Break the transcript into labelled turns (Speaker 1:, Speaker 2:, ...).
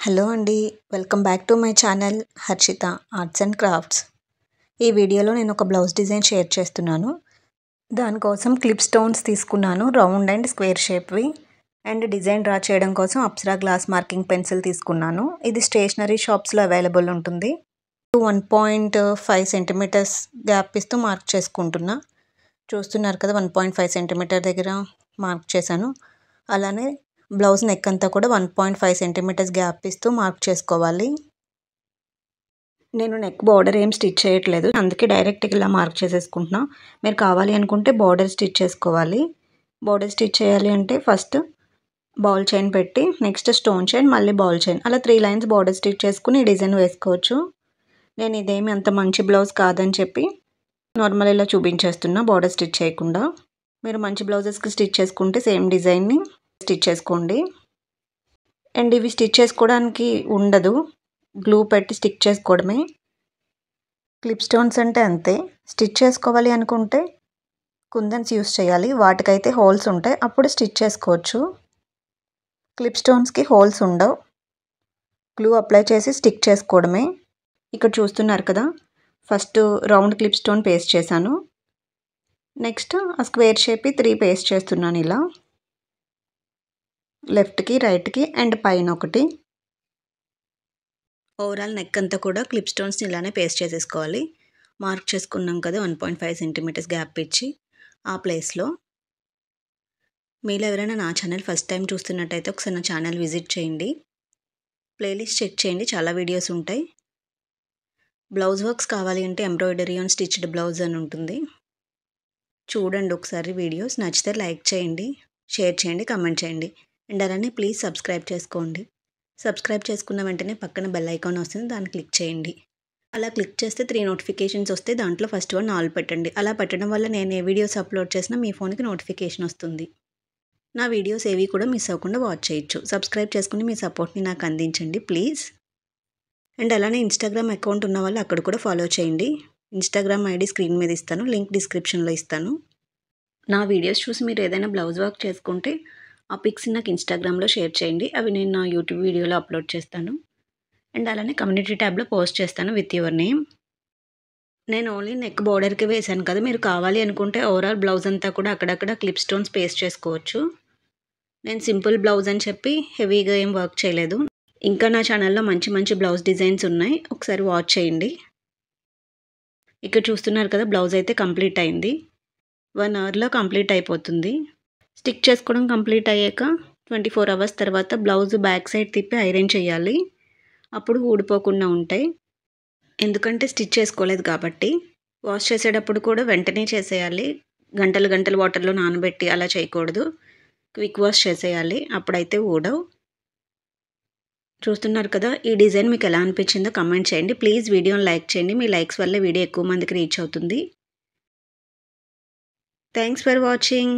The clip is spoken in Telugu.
Speaker 1: హలో అండి. Welcome back to my channel Harshita arts and crafts. ఈ వీడియోలో నేను ఒక బ్లౌజ్ డిజైన్ షేర్ చేస్తున్నాను. దానికోసం క్లిప్ స్టోన్స్ తీసుకున్నాను, రౌండ్ అండ్ స్క్వేర్ షేప్వి. అండ్ డిజైన్ డ్రా చేయడం కోసం అప్సరా గ్లాస్ మార్కింగ్ పెన్సిల్ తీసుకున్నాను. ఇది స్టేషనరీ షాప్స్లో అవైలబుల్ ఉంటుంది. 1.5 సెంటీమీటర్స్ గ్యాప్ ఇస్తూ మార్క్ చేసుకుంటున్నా. చూస్తున్నారు కదా, 1.5 సెంటీమీటర్ దగ్గర మార్క్ చేశాను. అలానే బ్లౌజ్ నెక్ అంతా కూడా 1.5 సెంటీమీటర్స్ గ్యాప్ ఇస్తూ మార్క్ చేసుకోవాలి. నేను నెక్ బార్డర్ ఏం స్టిచ్ చేయట్లేదు, అందుకే డైరెక్ట్గా ఇలా మార్క్ చేసేసుకుంటున్నా. మీరు కావాలి అనుకుంటే బార్డర్ స్టిచ్ చేసుకోవాలి. బార్డర్ స్టిచ్ చేయాలి అంటే ఫస్ట్ బాల్ చైన్ పెట్టి, నెక్స్ట్ స్టోన్ చైన్, మళ్ళీ బాల్ చైన్, అలా 3 లైన్స్ బార్డర్ స్టిచ్ చేసుకుని డిజైన్ వేసుకోవచ్చు. నేను ఇదేమి అంత మంచి బ్లౌజ్ కాదని చెప్పి నార్మల్ ఇలా చూపించేస్తున్నా, బార్డర్ స్టిచ్ చేయకుండా. మీరు మంచి బ్లౌజెస్కి స్టిచ్ చేసుకుంటే సేమ్ డిజైన్ని స్టిచ్ చేసుకోండి. అండ్ ఇవి స్టిచ్ చేసుకోవడానికి ఉండదు, గ్లూ పెట్టి స్టిక్ చేసుకోవడమే. క్లిప్ స్టోన్స్ అంటే అంతే. స్టిచ్ చేసుకోవాలి అనుకుంటే కుందన్స్ యూస్ చేయాలి, వాటికైతే హోల్స్ ఉంటాయి, అప్పుడు స్టిచ్ చేసుకోవచ్చు. క్లిప్ స్టోన్స్కి హోల్స్ ఉండవు, గ్లూ అప్లై చేసి స్టిక్ చేసుకోవడమే. ఇక్కడ చూస్తున్నారు కదా, first round clip stone paste చేశాను. నెక్స్ట్ ఆ స్క్వేర్ షేప్కి 3 పేస్ట్ చేస్తున్నాను ఇలా, లెఫ్ట్కి, రైట్కి అండ్ పైన ఒకటి. ఓవరాల్ నెక్ అంతా కూడా క్లిప్ స్టోన్స్ని ఇలానే పేస్ట్ చేసేసుకోవాలి. మార్క్ చేసుకున్నాం కదా 1.5 సెంటీమీటర్స్ గ్యాప్ ఇచ్చి ఆ ప్లేస్లో. మీలో ఎవరైనా నా ఛానల్ ఫస్ట్ టైం చూస్తున్నట్టయితే ఒకసారి నా ఛానల్ విజిట్ చేయండి, ప్లేలిస్ట్ చెక్ చేయండి, చాలా వీడియోస్ ఉంటాయి. బ్లౌజ్ వర్క్స్ కావాలి అంటే ఎంబ్రాయిడరీ ఆన్ స్టిచ్డ్ బ్లౌజ్ అని ఉంటుంది, చూడండి ఒకసారి వీడియోస్. నచ్చితే లైక్ చేయండి, షేర్ చేయండి, కమెంట్ చేయండి. అండ్ అలానే ప్లీజ్ సబ్స్క్రైబ్ చేసుకోండి. సబ్స్క్రైబ్ చేసుకున్న వెంటనే పక్కన బెల్ ఐకాన్ వస్తుంది, దాన్ని క్లిక్ చేయండి. అలా క్లిక్ చేస్తే 3 నోటిఫికేషన్స్ వస్తాయి, దాంట్లో ఫస్ట్ వన్ ఆల్ పెట్టండి. అలా పెట్టడం వల్ల నేను ఏ వీడియోస్ అప్లోడ్ చేసినా మీ ఫోన్కి నోటిఫికేషన్ వస్తుంది. నా వీడియోస్ ఏవి కూడా మిస్ అవ్వకుండా వాచ్ చేయొచ్చు. సబ్స్క్రైబ్ చేసుకుని మీ సపోర్ట్ని నాకు అందించండి ప్లీజ్. అండ్ అలానే ఇన్స్టాగ్రామ్ అకౌంట్ ఉన్న వాళ్ళు అక్కడ కూడా ఫాలో చేయండి. ఇన్స్టాగ్రామ్ ఐడి స్క్రీన్ మీద ఇస్తాను, లింక్ డిస్క్రిప్షన్లో ఇస్తాను. నా వీడియోస్ చూసి మీరు ఏదైనా బ్లౌజ్ వర్క్ చేసుకుంటే ఆ పిక్స్ నాకు ఇన్స్టాగ్రామ్లో షేర్ చేయండి, అవి నేను నా యూట్యూబ్ వీడియోలో అప్లోడ్ చేస్తాను. అండ్ అలానే కమ్యూనిటీ ట్యాబ్లో పోస్ట్ చేస్తాను విత్ యువర్ నేమ్. నేను ఓన్లీ నెక్ బోర్డర్కి వేసాను కదా, మీరు కావాలి అనుకుంటే ఓవరాల్ బ్లౌజ్ అంతా కూడా అక్కడక్కడ క్లిప్ స్టోన్స్ పేస్ట్ చేసుకోవచ్చు. నేను సింపుల్ బ్లౌజ్ అని చెప్పి హెవీగా ఏం వర్క్ చేయలేదు. ఇంకా నా ఛానల్లో మంచి మంచి బ్లౌజ్ డిజైన్స్ ఉన్నాయి, ఒకసారి వాచ్ చేయండి. ఇక్కడ చూస్తున్నారు కదా, బ్లౌజ్ అయితే కంప్లీట్ అయింది. 1 అవర్లో కంప్లీట్ అయిపోతుంది. స్టిక్ చేసుకోవడం కంప్లీట్ అయ్యాక 24 అవర్స్ తర్వాత బ్లౌజ్ బ్యాక్ సైడ్ తిప్పి ఐరన్ చేయాలి, అప్పుడు ఊడిపోకుండా ఉంటాయి. ఎందుకంటే స్టిచ్ చేసుకోలేదు కాబట్టి. వాష్ చేసేటప్పుడు కూడా వెంటనే చేసేయాలి, గంటలు గంటలు వాటర్లో నానబెట్టి అలా చేయకూడదు. క్విక్ వాష్ చేసేయాలి, అప్పుడైతే ఊడవు. చూస్తున్నారు కదా, ఈ డిజైన్ మీకు ఎలా అనిపించిందో కమెంట్ చేయండి. ప్లీజ్ వీడియోని లైక్ చేయండి, మీ లైక్స్ వల్లే వీడియో ఎక్కువ మందికి రీచ్ అవుతుంది. Thanks for watching.